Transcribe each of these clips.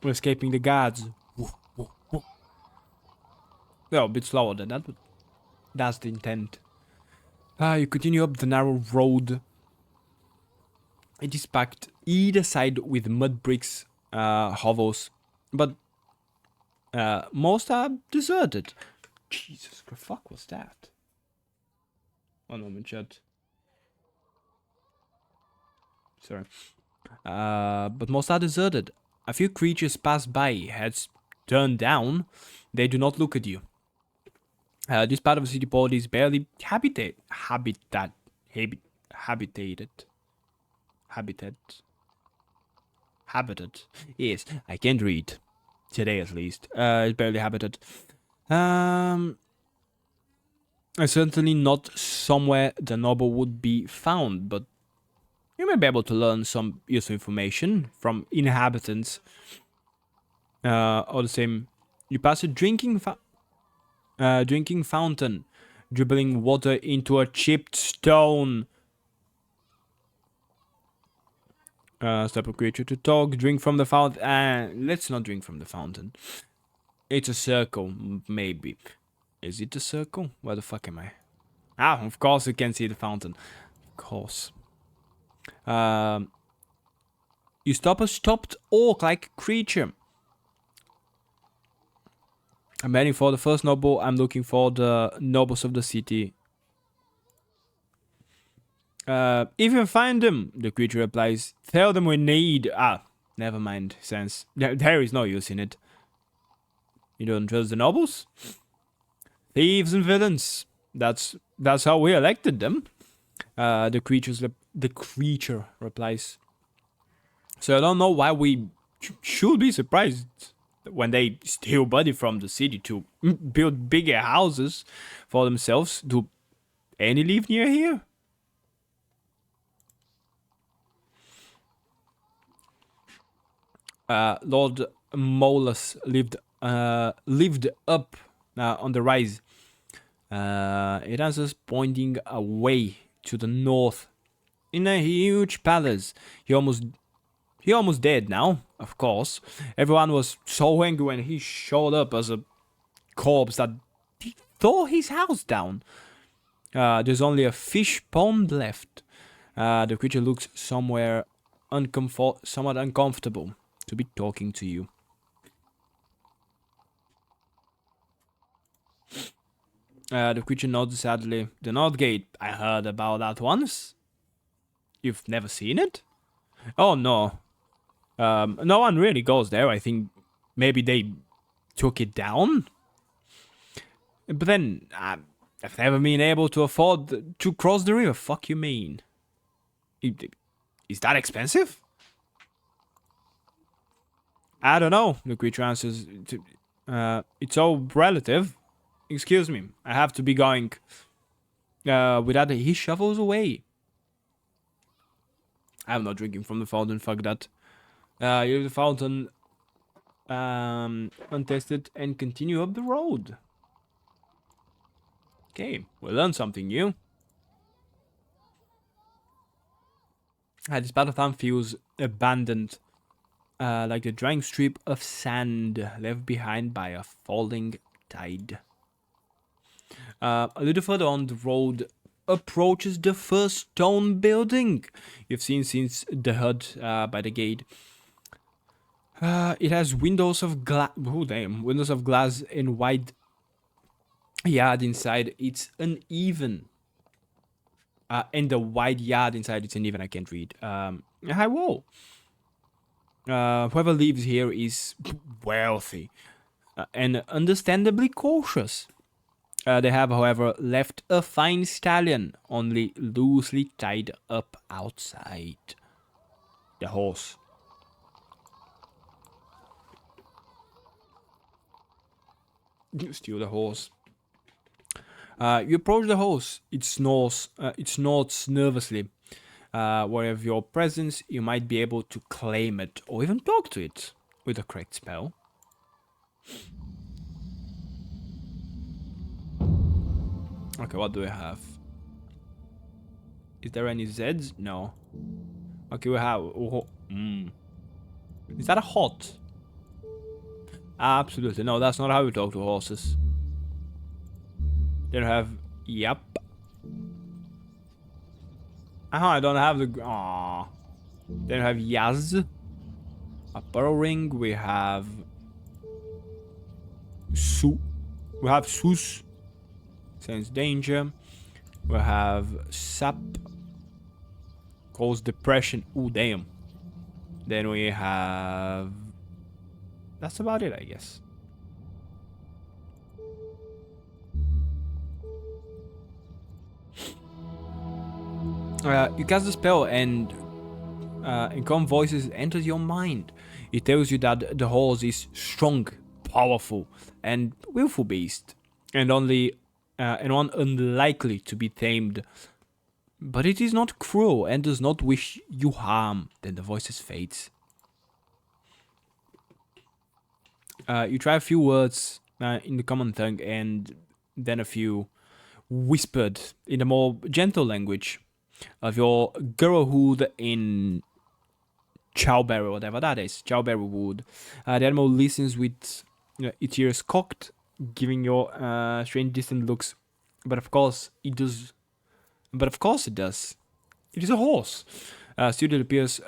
We're escaping the guards. Woo, woo, woo. Well, a bit slower than that, but that's the intent. You continue up the narrow road. It is packed either side with mud bricks, hovels, but most are deserted. Jesus, the fuck was that? One moment, chat. Sorry. But most are deserted. A few creatures pass by, heads turned down. They do not look at you. This part of the city port is barely habitated. Habited. Yes, I can't read. Today at least. It's barely habited. Certainly not somewhere the noble would be found, but you may be able to learn some useful information from inhabitants. All the same, you pass a drinking fountain, dribbling water into a chipped stone. Stop a creature to talk. Drink from the fountain. Let's not drink from the fountain. It's a circle, maybe. Is it a circle? Where the fuck am I? Ah, of course you can see the fountain. Of course. You stop a stopped orc-like creature. I'm heading for the first noble. I'm looking for the nobles of the city. If you find them, the creature replies, tell them we need... Ah, never mind, sense. There is no use in it. You don't trust the nobles? Thieves and villains. That's how we elected them. The creature replies. So I don't know why we should be surprised when they steal money from the city to build bigger houses for themselves. Do any live near here? Lord Molus lived up on the rise. It answers pointing away to the north in a huge palace. He almost dead now, of course. Everyone was so angry when he showed up as a corpse that he tore his house down. There's only a fish pond left. The creature looks somewhat uncomfortable to be talking to you. The creature nods sadly. The North Gate, I heard about that once. You've never seen it? Oh no. No one really goes there. I think maybe they took it down. But then, I've never been able to afford to cross the river. Fuck you mean? Is that expensive? I don't know, the creature answers. It's all relative. Excuse me, I have to be going. With that, he shuffles away. I'm not drinking from the fountain, fuck that. You leave the fountain untested and continue up the road. Okay, we learned something new. This part of town feels abandoned. Like the drying strip of sand left behind by a falling tide. A little further on, the road approaches the first stone building you've seen since the hut by the gate. It has windows of glass. Oh damn! Windows of glass and wide yard inside. It's uneven. And the wide yard inside, it's uneven. I can't read. A high wall. Whoever lives here is wealthy and understandably cautious. They have, however, left a fine stallion, only loosely tied up outside. The horse. Steal the horse. You approach the horse. It snorts nervously. Wherever your presence, you might be able to claim it or even talk to it with a correct spell. Okay, what do we have? Is there any Zeds? No. Okay, we have... Is that a hot? Absolutely. No, that's not how you talk to horses. They don't have... Yep. I don't have the... Aww. They don't have Yaz. A burrow ring. We have... We have Sus. Sense danger. We have Sap. Cause depression. Ooh, damn. Then we have... That's about it, I guess. You cast the spell and calm voices enters your mind. It tells you that the horse is strong, powerful, and willful beast, and one unlikely to be tamed. But it is not cruel and does not wish you harm. Then the voices fades. You try a few words in the common tongue and then a few whispered in a more gentle language of your girlhood in Chowberry, whatever that is, Chowberry Wood. The animal listens with its ears cocked, giving your strange distant looks. But of course it does. It is a horse. Still it appears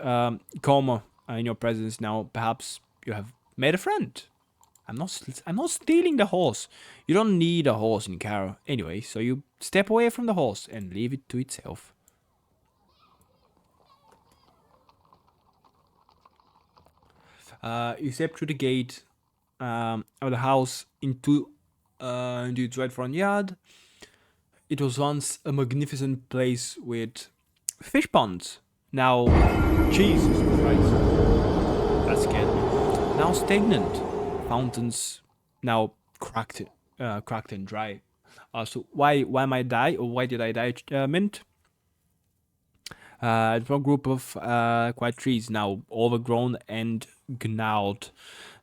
calmer in your presence now. Perhaps you have made a friend. I'm not stealing the horse. You don't need a horse in Caro anyway, so you step away from the horse and leave it to itself. You step through the gate of the house into its right front yard. It was once a magnificent place with fish ponds. Now, Jesus Christ, that scared me. Now stagnant. Fountains now cracked and dry. So why am I die, or why did I die, Mint? It's a group of quiet trees now overgrown and gnawed,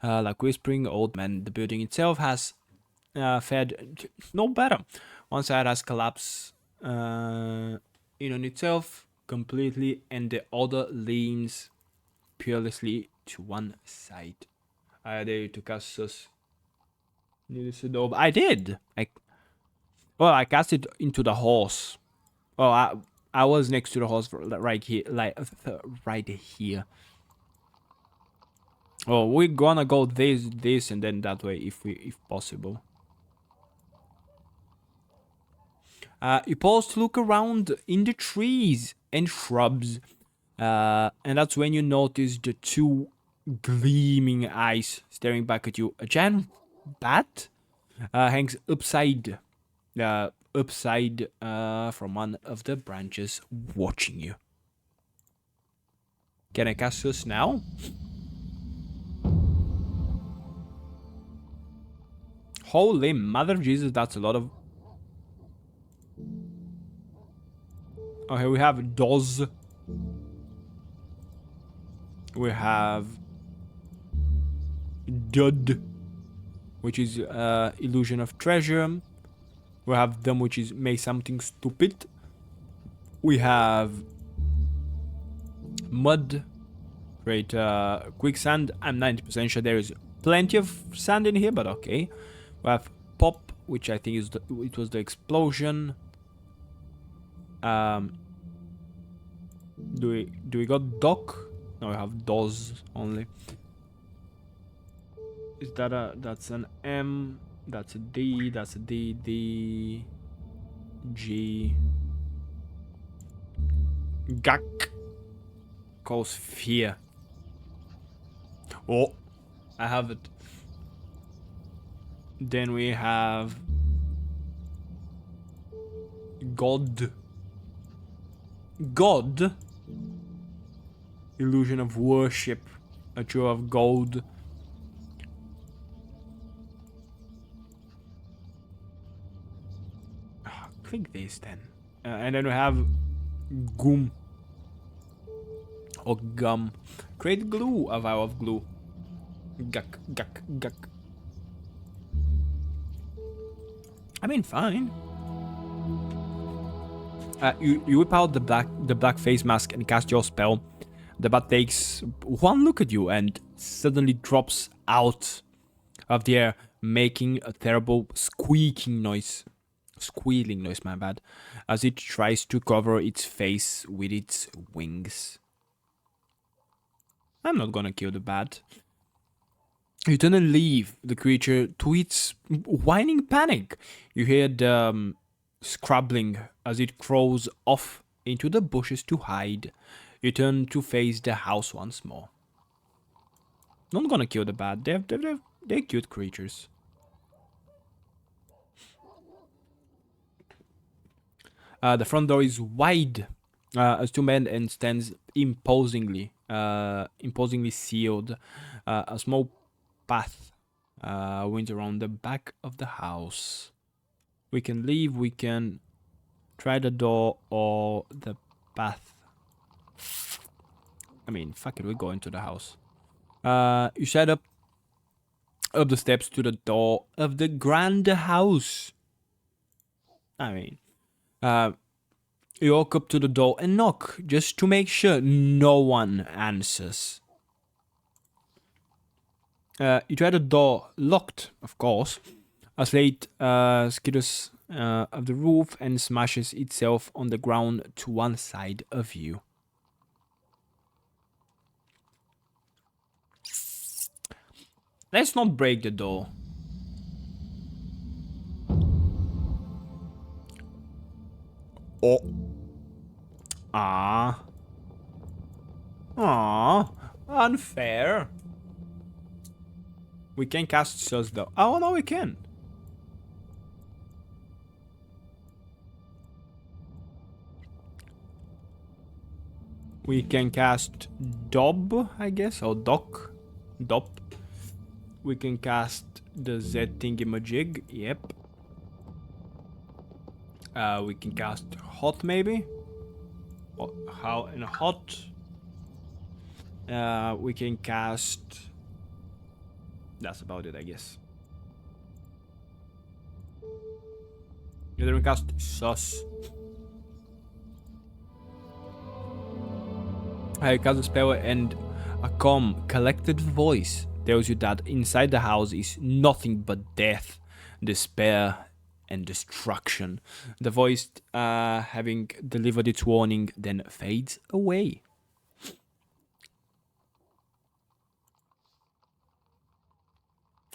like whispering old men. The building itself has fared no better. One side has collapsed in on itself completely, and the other leans perilously to one side. I dare you to cast us. I did. I cast it into the horse. Oh, I was next to the horse right here, right here. Oh, we're gonna go this, and then that way, if possible. You pause to look around in the trees and shrubs, and that's when you notice the two gleaming eyes staring back at you. A giant bat hangs upside from one of the branches, watching you. Can I cast this now? Holy mother of Jesus, that's a lot of... Okay, we have Doz. We have Dud, which is illusion of treasure. We have Dumb, which is make something stupid. We have Mud, create quicksand. I'm 90% sure there is plenty of sand in here, but okay. We have Pop, which I think is it was the explosion. Do we got Doc? No, we have Doz only. Is that that's an M? That's a D. That's a D. D. G. Gak. Cause fear. Oh, I have it. Then we have God. God. Illusion of worship. A jewel of gold. Click this then. And then we have Goom. Or Gum. Create glue. A vial of glue. Guk, guk, guk. I mean, fine. You whip out the black face mask and cast your spell. The bat takes one look at you and suddenly drops out of the air, making a terrible squealing noise, my bad, as it tries to cover its face with its wings. I'm not gonna kill the bat. You turn and leave the creature to its whining panic. You hear the scrabbling as it crawls off into the bushes to hide. You turn to face the house once more. Not gonna kill the bat. They're cute creatures. The front door is wide as two men and stands imposingly sealed. A small path winds around the back of the house. We can leave. We can try the door or the path. I mean, fuck it. We go into the house. You set up the steps to the door of the grand house. I mean, you walk up to the door and knock just to make sure no one answers. You try the door, locked, of course. A slate skitters of the roof and smashes itself on the ground to one side of you. Let's not break the door. Oh. Ah. Unfair. We can cast Sus though. Oh no, we can. We can cast Dob, I guess, or Doc. Dop. We can cast the Z thingy-majig. Yep. We can cast Hot, maybe. How in a Hot? We can cast. That's about it, I guess. You then cast Sus. I cast a spell and a calm, collected voice tells you that inside the house is nothing but death, despair, and destruction. The voice, having delivered its warning, then fades away.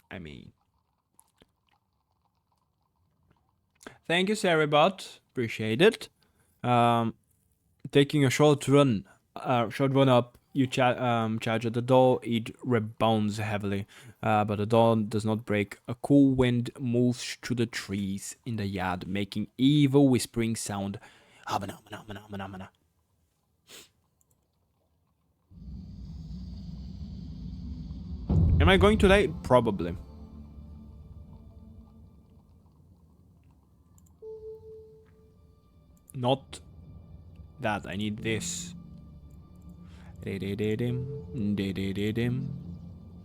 I mean, thank you, Saribot. Appreciate it. Taking a short run up, you charge at the door. It rebounds heavily, but the door does not break. A cool wind moves through the trees in the yard, making evil whispering sound. Am I going to die? Probably. Not that. I need this.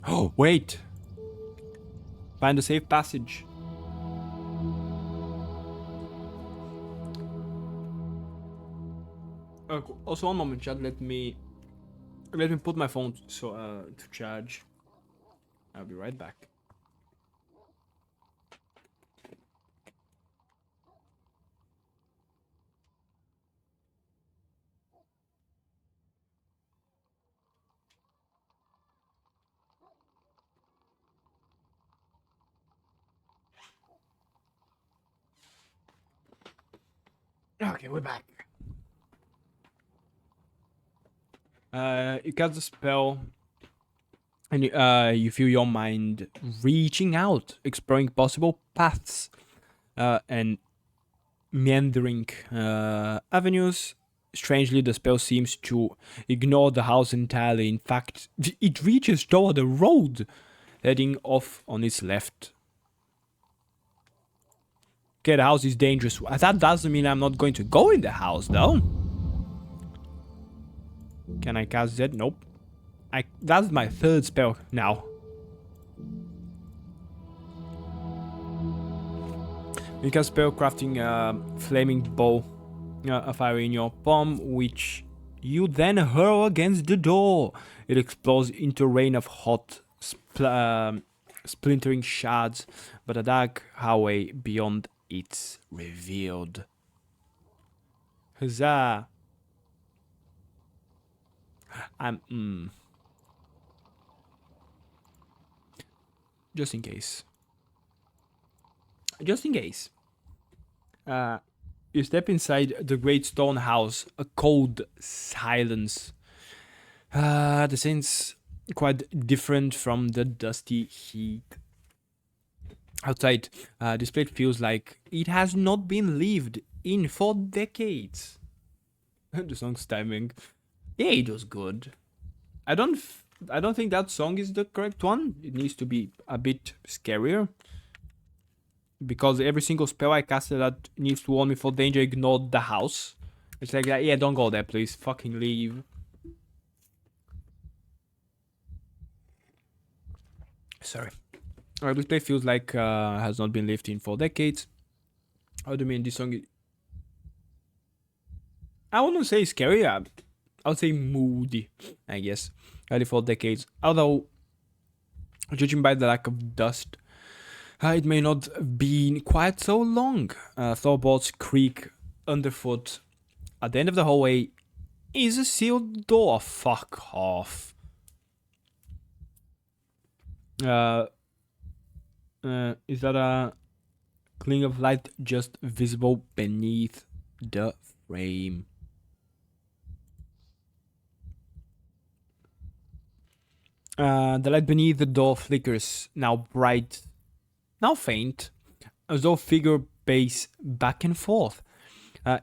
Oh, wait. Find a safe passage. Also, one moment, chat. Let me put my phone to charge. I'll be right back. Okay, we're back. You cast the spell, and you feel your mind reaching out, exploring possible paths, and meandering avenues. Strangely, the spell seems to ignore the house entirely. In fact, it reaches toward the road, heading off on its left. Okay, the house is dangerous. That doesn't mean I'm not going to go in the house, though. Can I cast that? Nope. That's my third spell now. You can spell crafting flaming bow of fire in your palm, which you then hurl against the door. It explodes into a rain of hot splintering shards, but a dark highway beyond it's revealed. Huzzah! I'm just in case. Just in case. Uh, you step inside the great stone house, a cold silence. The scene's quite different from the dusty heat outside. This place feels like it has not been lived in for decades. The song's timing, yeah, it was good. I don't, I don't think that song is the correct one. It needs to be a bit scarier because every single spell I casted that needs to warn me for danger ignored the house. It's like, yeah, don't go there, please. Fucking leave. Sorry. This place feels like has not been lived in for decades. How do you mean this song? I wouldn't say scary. I would say moody, I guess. Early for decades. Although, judging by the lack of dust, it may not have been quite so long. Floorboards creak underfoot. At the end of the hallway is a sealed door. Fuck off. Is that a cling of light just visible beneath the frame? The light beneath the door flickers, now bright, now faint, as though figure pace back and forth,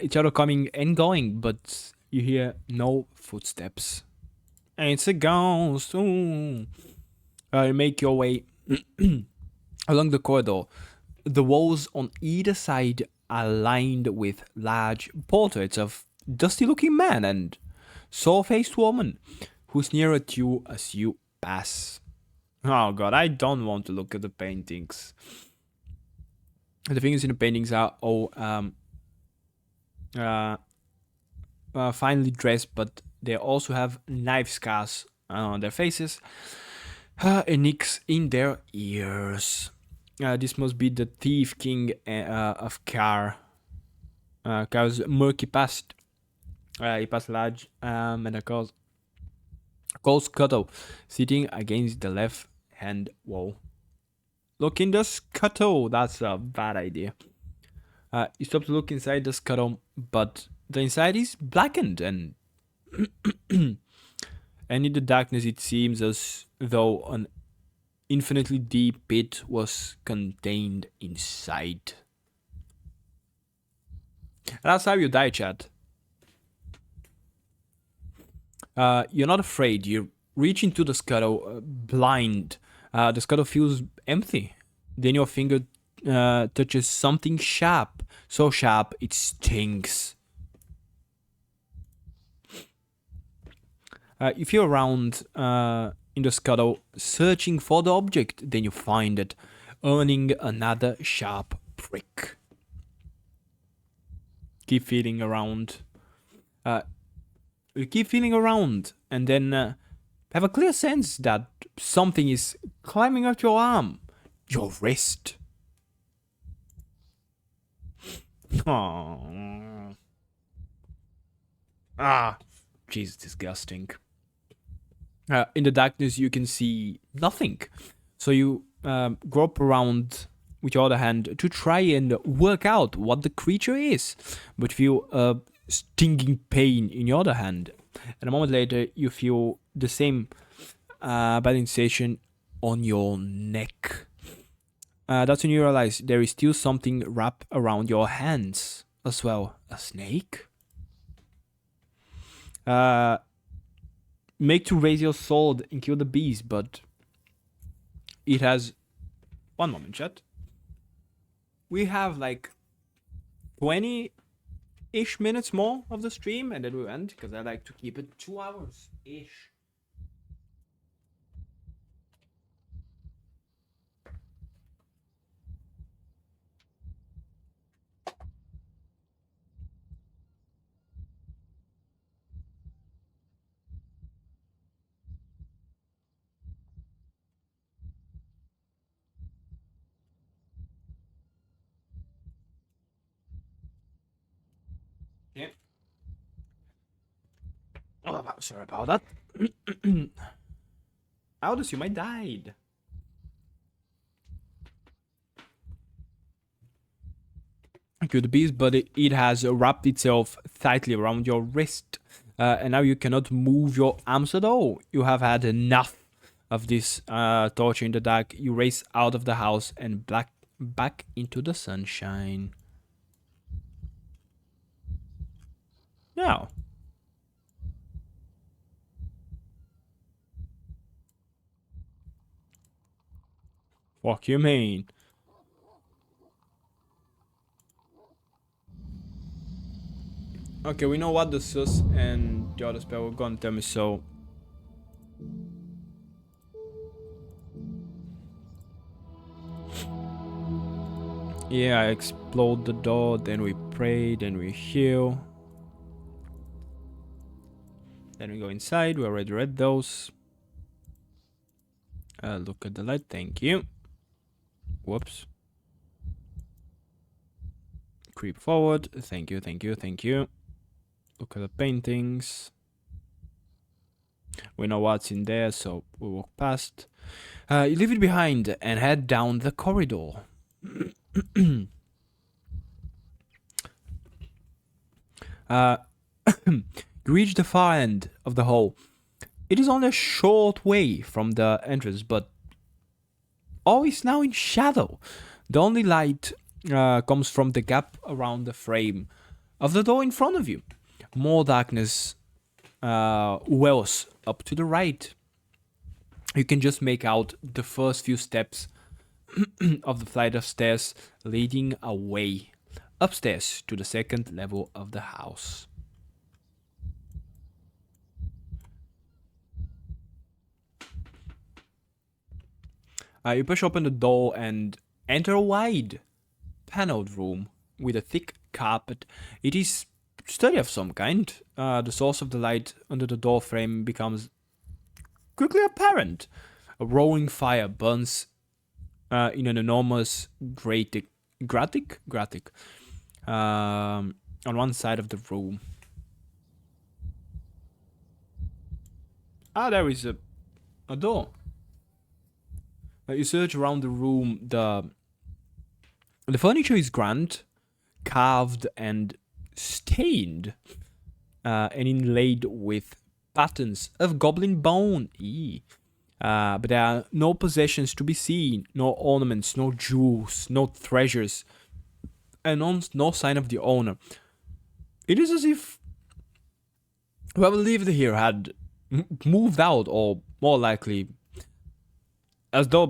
each other coming and going, but you hear no footsteps. It's a ghost. Ooh. You make your way along the corridor. The walls on either side are lined with large portraits of dusty-looking men and sore-faced woman who sneer at you as you pass. Oh god, I don't want to look at the paintings. The things in the paintings are all finely dressed, but they also have knife scars on their faces and nicks in their ears. This must be the Thief King of Kar. Kar's murky past. He passed large and a cold scuttle sitting against the left hand wall. Look in the scuttle. That's a bad idea. You stop to look inside the scuttle, but the inside is blackened and and in the darkness it seems as though an infinitely deep pit was contained inside. And that's how you die, Chad. You're not afraid. You reach into the scuttle, blind. The scuttle feels empty. Then your finger touches something sharp. So sharp, it stings. You feel around in the scuttle, searching for the object. Then you find it, earning another sharp prick. Keep feeling around. You keep feeling around, and then have a clear sense that something is climbing up your arm, your wrist. Aww. Ah, jeez, disgusting. In the darkness, you can see nothing, so you grope around with your other hand to try and work out what the creature is, but feel a stinging pain in your other hand. And a moment later, you feel the same bad sensation on your neck. That's when you realize there is still something wrapped around your hands as well. A snake? Make to raise your sword and kill the beast, but it has... One moment, chat. We have like 20-ish minutes more of the stream and then we'll end, because I like to keep it 2 hours-ish. Yeah. Oh, sorry about that. Aldous, you might died. Could be, but it has wrapped itself tightly around your wrist, and now you cannot move your arms at all. You have had enough of this torture in the dark. You race out of the house and back into the sunshine. Now, what you mean? Okay, we know what the sus and the other spell were gonna tell me, so yeah, I explode the door, then we pray, then we heal. Then we go inside, we already read those. Look at the light, thank you. Whoops. Creep forward, thank you, thank you, thank you. Look at the paintings. We know what's in there, so we walk past. You leave it behind and head down the corridor. You reach the far end of the hall. It is only a short way from the entrance, but all is now in shadow. The only light comes from the gap around the frame of the door in front of you. More darkness wells up to the right. You can just make out the first few steps of the flight of stairs leading away upstairs to the second level of the house. You push open the door and enter a wide, paneled room with a thick carpet. It is study of some kind. The source of the light under the door frame becomes quickly apparent. A roaring fire burns in an enormous gratic on one side of the room. There is a door. You search around the room. The furniture is grand, carved and stained, and inlaid with patterns of goblin bone. But there are no possessions to be seen, no ornaments, no jewels, no treasures, and no sign of the owner. It is as if whoever lived here had moved out, or more likely, as though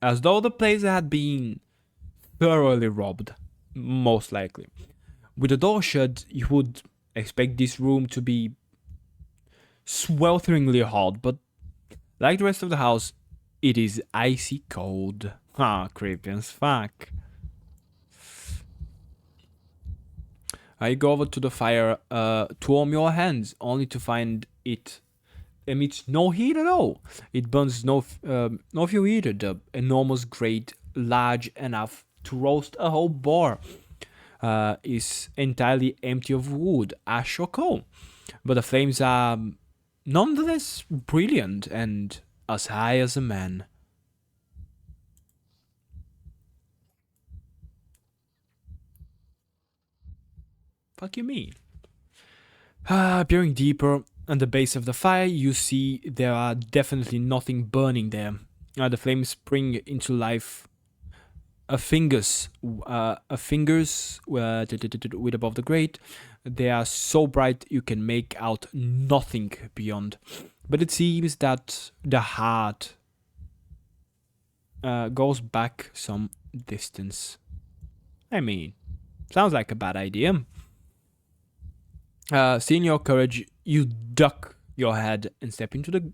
the place had been thoroughly robbed, most likely. With the door shut, you would expect this room to be swelteringly hot, but like the rest of the house, it is icy cold. Creepy as fuck. I go over to the fire to warm your hands, only to find it emits no heat at all. It burns no fuel either. The enormous grate, large enough to roast a whole boar, is entirely empty of wood, ash or coal. But the flames are nonetheless brilliant and as high as a man. Fuck you mean? Peering deeper at the base of the fire, you see there are definitely nothing burning there. The flames spring into life. Fingers with above the grate. They are so bright you can make out nothing beyond. But it seems that the heart goes back some distance. I mean, sounds like a bad idea. Seeing your courage, you duck your head and step into the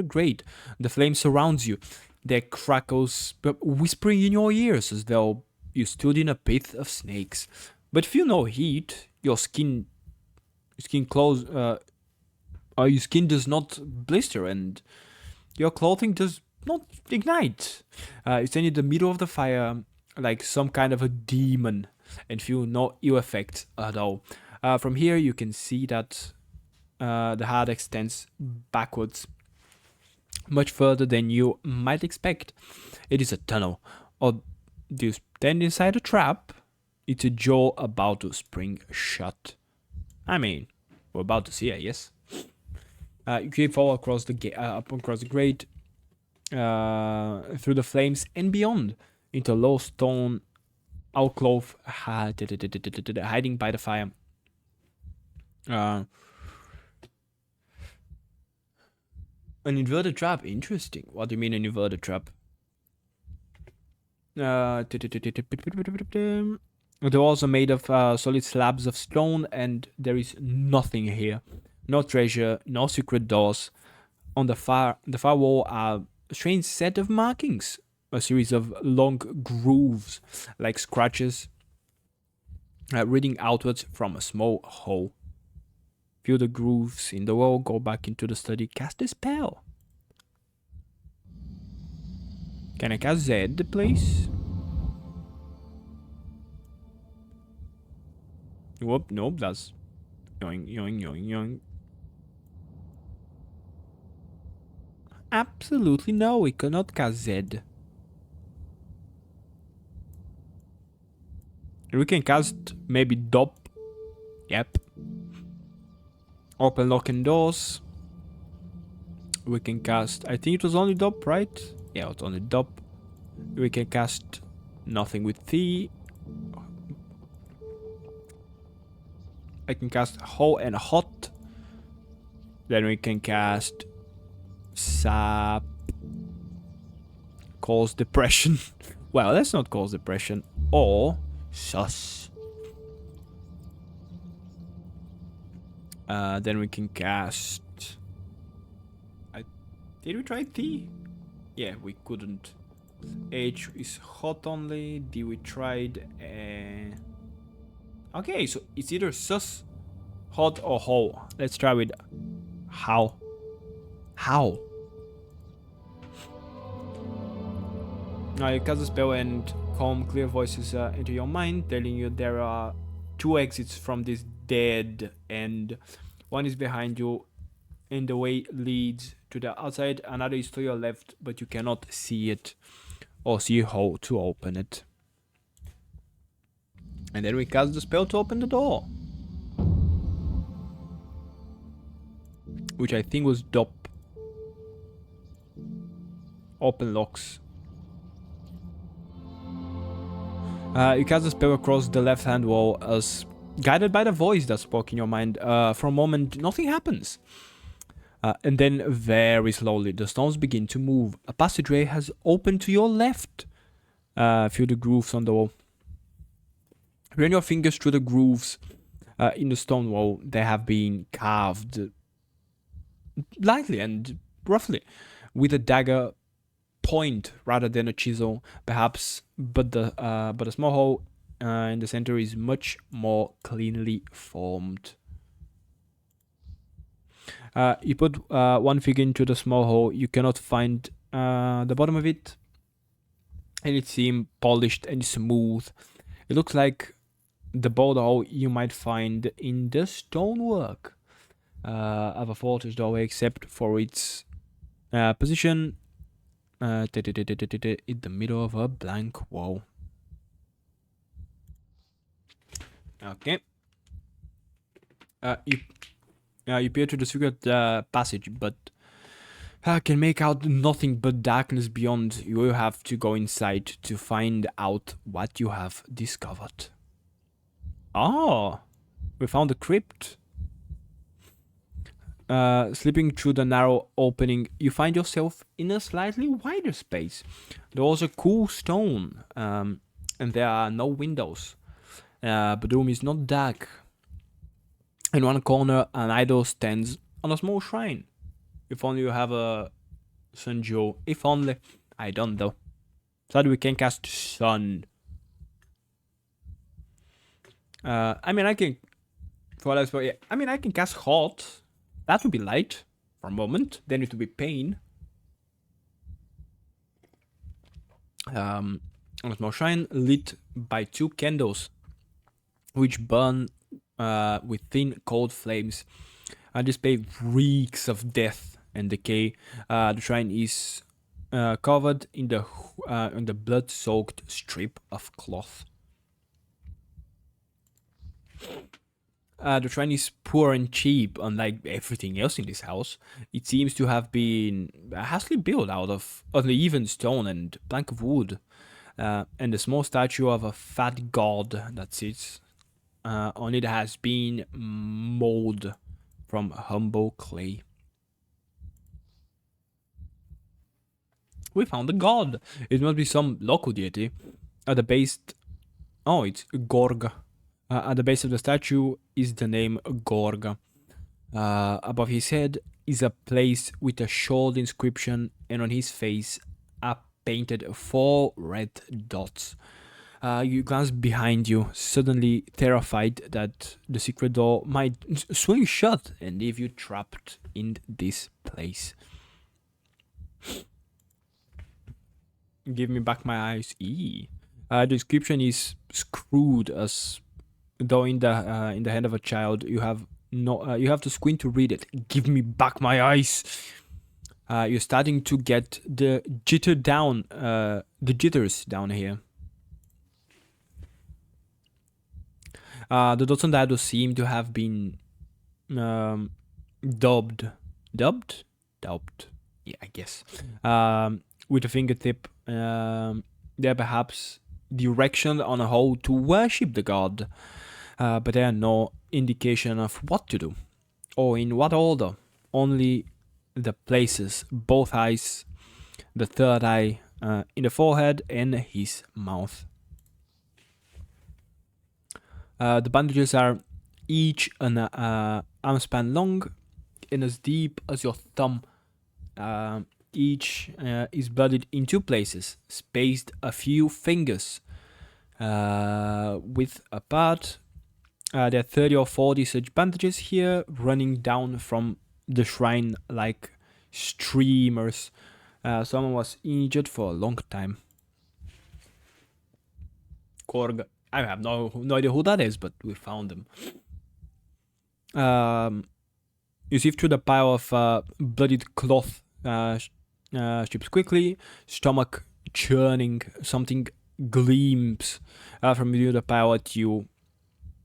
grate. The flame surrounds you. Their crackles whispering in your ears as though you stood in a pit of snakes. But feel no heat. Your skin does not blister, and your clothing does not ignite. You stand in the middle of the fire like some kind of a demon, and feel no ill effects at all. From here, you can see that the heart extends backwards much further than you might expect. It is a tunnel, or do you stand inside a trap? It's a jaw about to spring shut. I mean, we're about to see, I guess. You can fall across the up across the grate, through the flames and beyond, into a low stone alcove hiding by the fire. An inverted trap. Interesting. What do you mean an inverted trap? The walls are made of solid slabs of stone, and there is nothing here. No treasure, no secret doors. On the far wall are a strange set of markings, a series of long grooves, like scratches, reading outwards from a small hole. Feel the grooves in the wall, go back into the study, cast a spell. Can I cast Z, please? Whoop, nope, that's yoing, yoing, yoing, yoing. Absolutely no, we cannot cast Z. We can cast maybe Dop. Yep. Open lock and doors. We can cast, I think it was only Dop, right? Yeah, it's only Dop. We can cast nothing with T. I can cast Ho and Hot. Then we can cast Sap. Cause Depression. Well, let's not cause Depression. Or Sus. Then we can cast... Did we try T? Yeah, we couldn't. H is hot only. D we tried. Okay, so it's either sus, hot, or ho. Let's try with how. How? Now you cast a spell and calm, clear voices into your mind, telling you there are 2 exits from this dead end. One is behind you, and the way leads to the outside. Another is to your left, but you cannot see it or see how to open it. And then we cast the spell to open the door, which I think was Dop. Open locks. You cast the spell across the left-hand wall as guided by the voice that spoke in your mind. For a moment, nothing happens. And then, very slowly, the stones begin to move. A passageway has opened to your left. Feel the grooves on the wall. Run your fingers through the grooves in the stone wall. They have been carved lightly and roughly with a dagger point rather than a chisel, perhaps. But the small hole in the center is much more cleanly formed. You put one finger into the small hole. You cannot find the bottom of it, and it seems polished and smooth. It looks like the boulder hole you might find in the stonework of a fortress doorway, except for its position in the middle of a blank wall. Okay. You peer to the secret passage, but can make out nothing but darkness beyond. You will have to go inside to find out what you have discovered. Oh, we found a crypt. Slipping through the narrow opening, you find yourself in a slightly wider space. There was a cool stone, and there are no windows. But the room is not dark. In one corner, an idol stands on a small shrine. If only you have a Sunjo. If only. I don't know. So we can cast Sun. I mean, I can... I can cast Hot. That would be light for a moment. Then it would be pain. On a small shrine lit by 2 candles. which burn with thin, cold flames. This place reeks of death and decay. The shrine is covered in the blood-soaked strip of cloth. The shrine is poor and cheap, unlike everything else in this house. It seems to have been hastily built out of uneven stone and plank of wood, and the small statue of a fat god that sits on it has been molded from humble clay. We found a god. It must be some local deity. At the base, oh, it's Gorg. At the base of the statue is the name Gorg. Above his head is a place with a shawled inscription, and on his face are painted 4 red dots. You glance behind you, suddenly terrified that the secret door might swing shut and leave you trapped in this place. Give me back my eyes. The inscription is screwed as though in the hand of a child. You have to squint to read it. Give me back my eyes. You're starting to get the jitters down here. The dots on the shadow seem to have been dubbed. Yeah, I guess. With a fingertip, they're perhaps direction on a how to worship the god, but there are no indication of what to do or in what order. Only the places, both eyes, the third eye, in the forehead and his mouth. The bandages are each an arm span long and as deep as your thumb. Each is blooded in 2 places, spaced a few fingers width apart. There are 30 or 40 such bandages here, running down from the shrine like streamers. Someone was injured for a long time. Korg. I have no idea who that is, but we found them. You sift through the pile of bloodied cloth strips quickly, stomach churning. Something gleams from within the pile at you.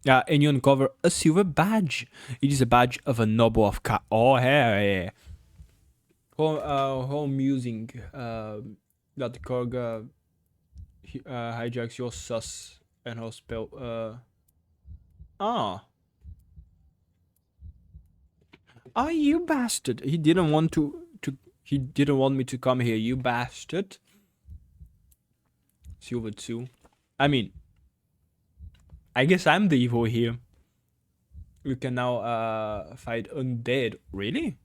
And you uncover a silver badge. It is a badge of a noble of Oh, hey. How amusing that Korg hijacks your sus and her spell. You bastard. He didn't want he didn't want me to come here, you bastard. Silver 2. I mean, I guess I'm the evil here. You can now fight undead. Really?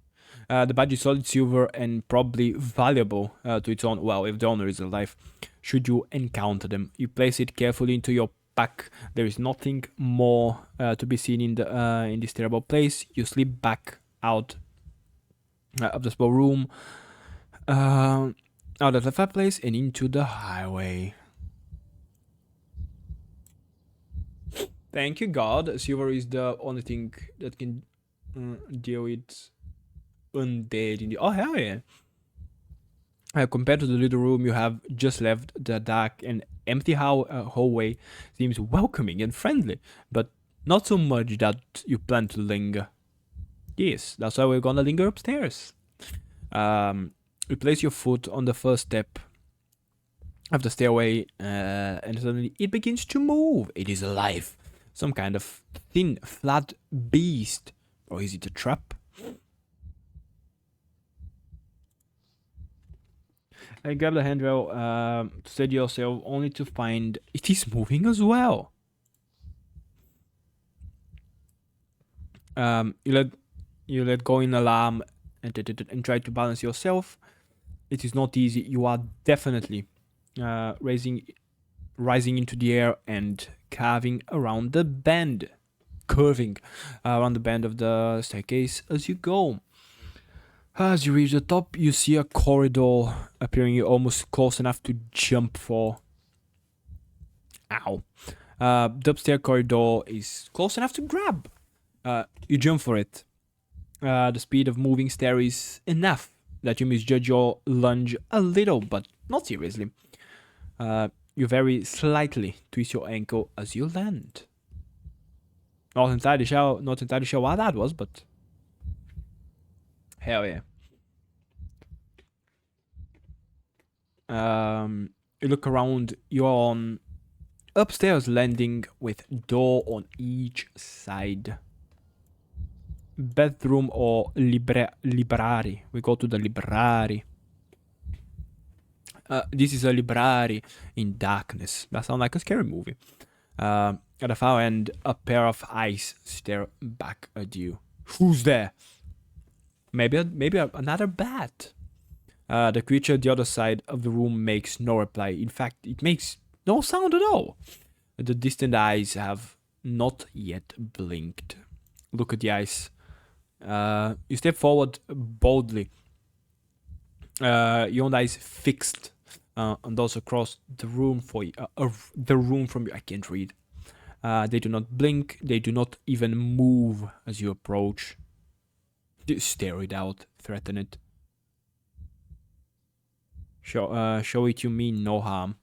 The badge is solid silver and probably valuable to its own. Well, if the owner is alive, should you encounter them. You place it carefully into your pack. There is nothing more to be seen in this terrible place. You slip back out of the small room, out of the fireplace, and into the highway. Thank you, God. Silver is the only thing that can deal with undead in the. Oh, hell yeah. Compared to the little room you have just left, the dark and empty hallway seems welcoming and friendly, but not so much that you plan to linger. Yes, that's why we're gonna linger upstairs. You place your foot on the first step of the stairway, and suddenly it begins to move. It is alive. Some kind of thin, flat beast. Or is it a trap? I grab the handrail to steady yourself, only to find it is moving as well. You let go in alarm and try to balance yourself. It is not easy. You are definitely rising into the air and curving around the bend of the staircase as you go. As you reach the top, you see a corridor appearing almost close enough to jump for. Ow. The upstairs corridor is close enough to grab. You jump for it. The speed of moving stair is enough that you misjudge your lunge a little, but not seriously. You very slightly twist your ankle as you land. Not entirely sure why that was, but hell yeah. You look around. You're on upstairs landing with door on each side. Bedroom or library. We go to the library. This is a library in darkness. That sounds like a scary movie. At the far end, a pair of eyes stare back at you. Who's there? Maybe another bat. The creature at the other side of the room makes no reply. In fact, it makes no sound at all. The distant eyes have not yet blinked. Look at the eyes. You step forward boldly. Your own eyes fixed on those across the room the room from you. I can't read. They do not blink. They do not even move as you approach. You stare it out, threaten it. Show it you mean no harm.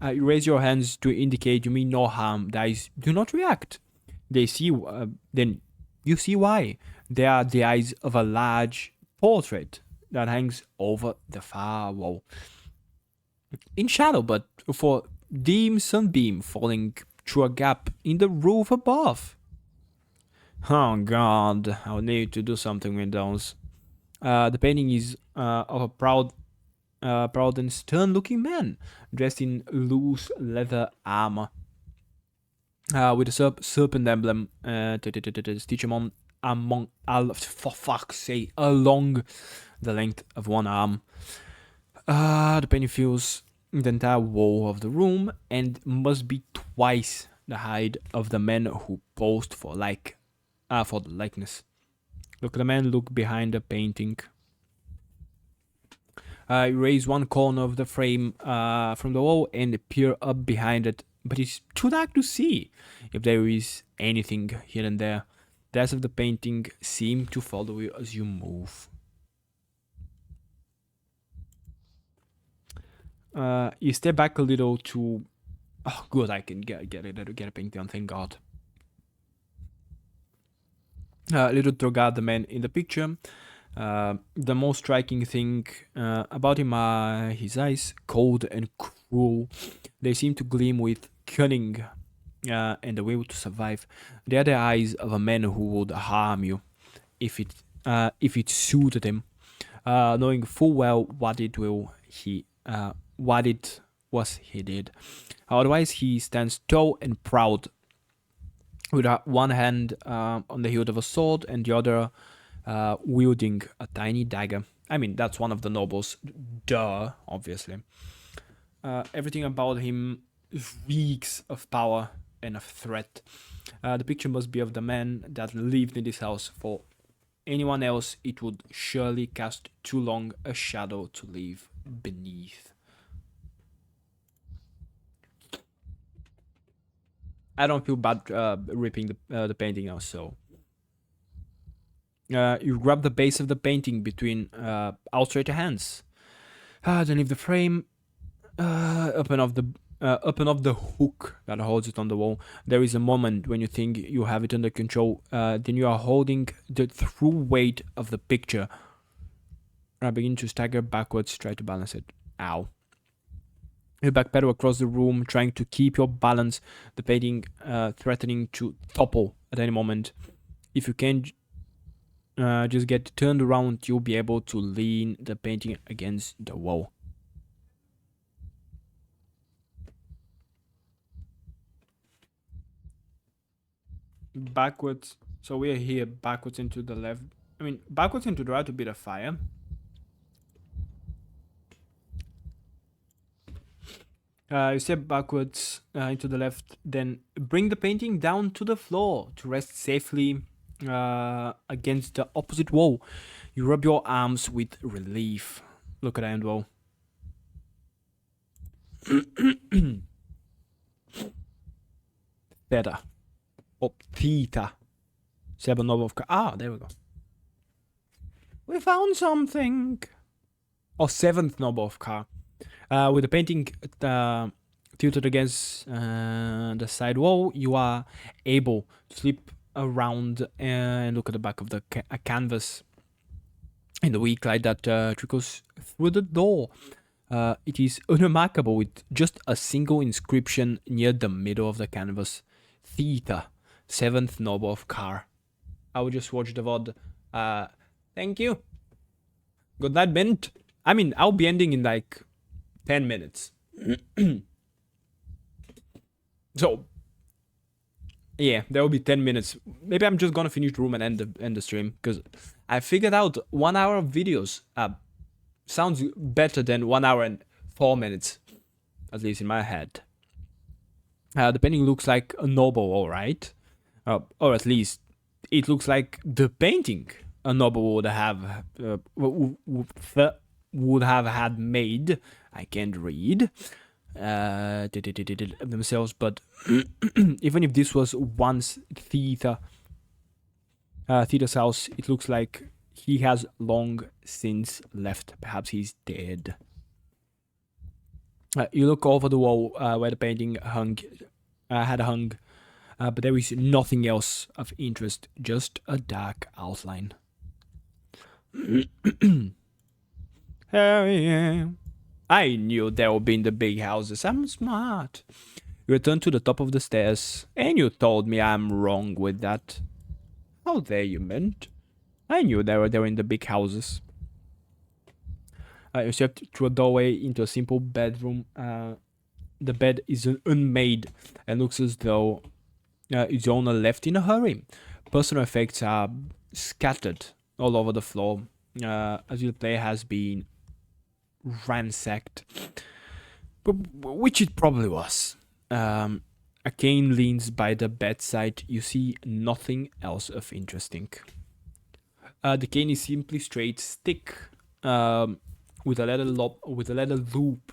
You raise your hands to indicate you mean no harm. The eyes do not react. They see. Then you see why. They are the eyes of a large portrait that hangs over the far wall. In shadow, but for dim sunbeam falling through a gap in the roof above. Oh god, I'll need to do something with those. The painting is of a proud and stern-looking man, dressed in loose leather armor, with a serpent emblem stitched for fuck's sake, along the length of one arm. The painting fills the entire wall of the room and must be twice the height of the man who posed for the likeness. Look at the man, look behind the painting. Raise one corner of the frame from the wall and peer up behind it, but it's too dark to see if there is anything here and there. The eyes of the painting seem to follow you as you move. You step back a little to... Oh, good, I can get a painting on, thank God. Little to regard the man in the picture. The most striking thing about him are his eyes, cold and cruel. They seem to gleam with cunning and the will to survive. They are the eyes of a man who would harm you if it suited him, knowing full well what it was he did. Otherwise, he stands tall and proud, with one hand on the hilt of a sword and the other wielding a tiny dagger. I mean, that's one of the nobles. Duh, obviously. Everything about him reeks of power and of threat. The picture must be of the man that lived in this house. For anyone else, it would surely cast too long a shadow to live beneath. I don't feel bad ripping the painting now, so... you grab the base of the painting between outstretched hands. Then leave the frame, open off the hook that holds it on the wall. There is a moment when you think you have it under control. Then you are holding the true weight of the picture. I begin to stagger backwards, try to balance it. Ow. You backpedal across the room, trying to keep your balance, the painting threatening to topple at any moment. If you can just get turned around, you'll be able to lean the painting against the wall. Backwards. So we're here, backwards into the left. I mean, backwards into the right to be the fire. You step backwards into the left, then bring the painting down to the floor to rest safely against the opposite wall. You rub your arms with relief. Look at the end wall. Theta. Oh, theta. 7 noble of car. Ah, there we go. We found something. Oh, 7th noble of car. With the painting tilted against the side wall, you are able to slip around and look at the back of the canvas in the weak light that trickles through the door. It is unremarkable with just a single inscription near the middle of the canvas. Theta, 7th noble of car. I will just watch the VOD. Thank you. Good night, Bint. I mean, I'll be ending in like 10 minutes. So, yeah, there will be 10 minutes. Maybe I'm just gonna finish the room and end the stream, because I figured out 1 hour of videos sounds better than 1 hour and 4 minutes, at least in my head. The painting looks like a noble, alright. Or at least it looks like the painting a noble would have had made. I can't read themselves, but even if this was once Theta's house, it looks like he has long since left. Perhaps he's dead. You look over the wall where the painting had hung, but there is nothing else of interest, just a dark outline. Oh yeah. I knew they would be in the big houses. I'm smart. You returned to the top of the stairs, and you told me I'm wrong with that. How dare you, Mint? I knew they were in the big houses. You stepped through a doorway into a simple bedroom. The bed is unmade and looks as though its owner left in a hurry. Personal effects are scattered all over the floor, as your player has been ransacked, which it probably was. A cane leans by the bedside. You see nothing else of interesting. The cane is simply straight stick with a leather loop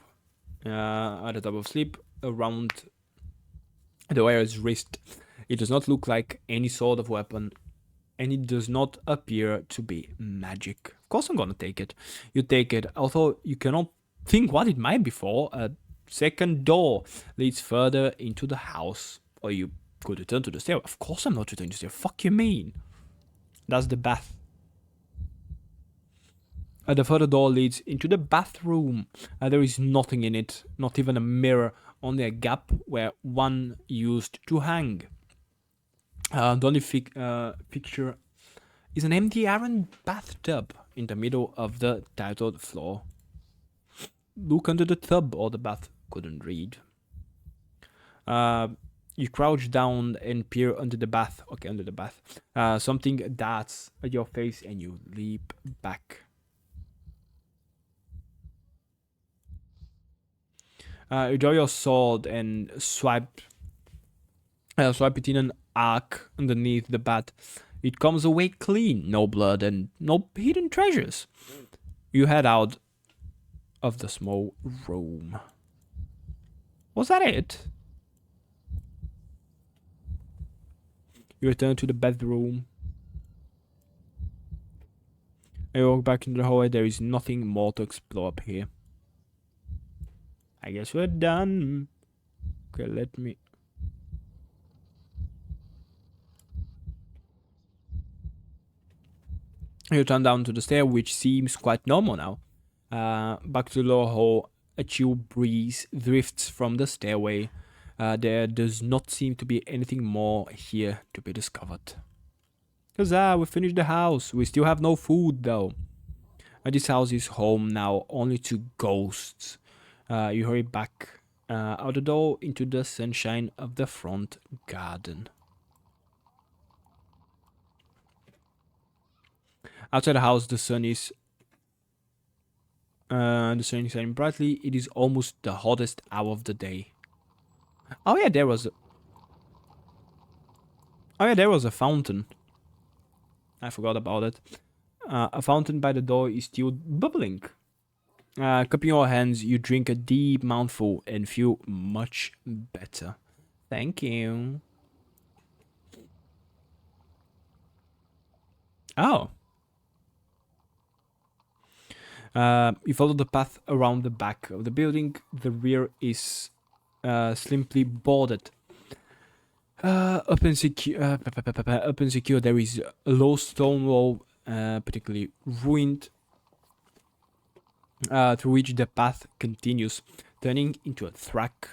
at the top of sleep around the wearer's wrist. It does not look like any sort of weapon, and it does not appear to be magic. Of course I'm gonna take it. You take it, although you cannot think what it might be for. A second door leads further into the house, or you could return to the stair. Of course I'm not returning to the stair. Fuck you mean? That's the bath. The further door leads into the bathroom. There is nothing in it, not even a mirror, only a gap where one used to hang. The only picture is an empty iron bathtub in the middle of the tiled floor. Look under the tub or the bath. Couldn't read. You crouch down and peer under the bath. Okay, under the bath. Something darts at your face and you leap back. You draw your sword and swipe it in an arc underneath the bat. It comes away clean, no blood and no hidden treasures. You head out of the small room. Was that it? You return to the bedroom. You walk back into the hallway. There is nothing more to explore up here. I guess we're done. Okay, let me... You turn down to the stair, which seems quite normal now. Back to the lower hall, a chill breeze drifts from the stairway. There does not seem to be anything more here to be discovered. Huzzah, we finished the house. We still have no food, though. This house is home now only to ghosts. You hurry back out the door into the sunshine of the front garden. Outside the house, the sun is shining brightly. It is almost the hottest hour of the day. Oh yeah, there was a fountain. I forgot about it. A fountain by the door is still bubbling. Cupping your hands, you drink a deep mouthful and feel much better. Thank you. Oh. You follow the path around the back of the building. The rear is simply boarded. Up and secure, there is a low stone wall, particularly ruined, through which the path continues, turning into a track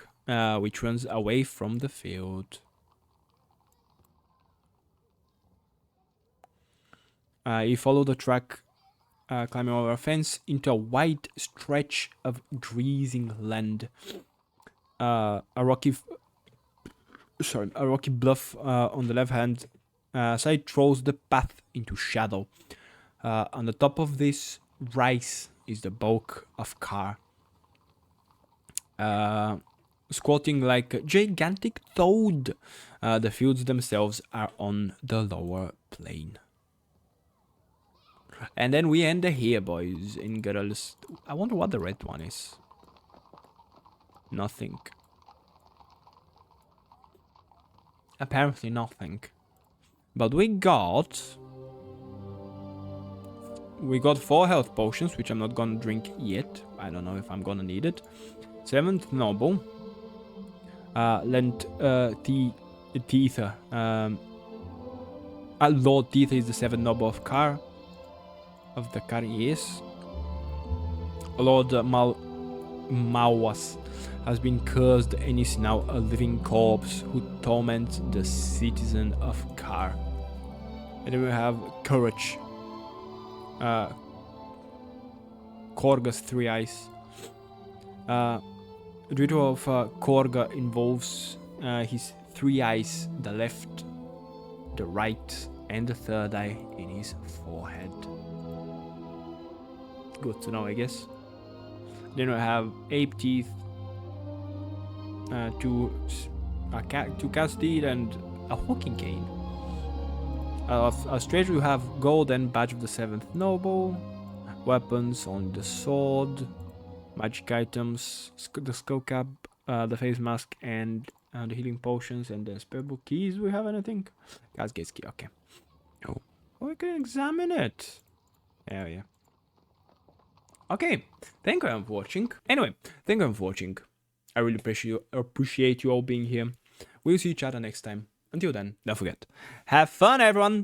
which runs away from the field. You follow the track, climbing over a fence into a wide stretch of grazing land. A rocky bluff on the left hand side throws the path into shadow. On the top of this rise is the bulk of car. Squatting like a gigantic toad. The fields themselves are on the lower plane. And then we end here, boys and girls. I wonder what the red one is. Nothing. Apparently nothing. But we got 4 health potions, which I'm not gonna drink yet. I don't know if I'm gonna need it. 7th noble. Lent Teether. Lord Teether is the 7th noble of Car. Of the Car, yes. Lord Mawas has been cursed and is now a living corpse who torments the citizen of Car. And then we have Courage. Korga's 3 eyes. The ritual of Korga involves his 3 eyes, the left, the right, and the 3rd eye in his forehead. Good to know, I guess. Then we have ape teeth, 2 cat's teeth, and a walking cane. As treasure, you have gold and badge of the 7th noble, weapons on the sword, magic items, the skull cap, the face mask, and the healing potions, and the spellbook keys. Do we have anything? Guys, gets key. Okay. Oh, we can examine it. Oh yeah. Okay, thank you for watching. Anyway, thank you for watching. I really appreciate you all being here. We'll see each other next time. Until then, don't forget, have fun, everyone!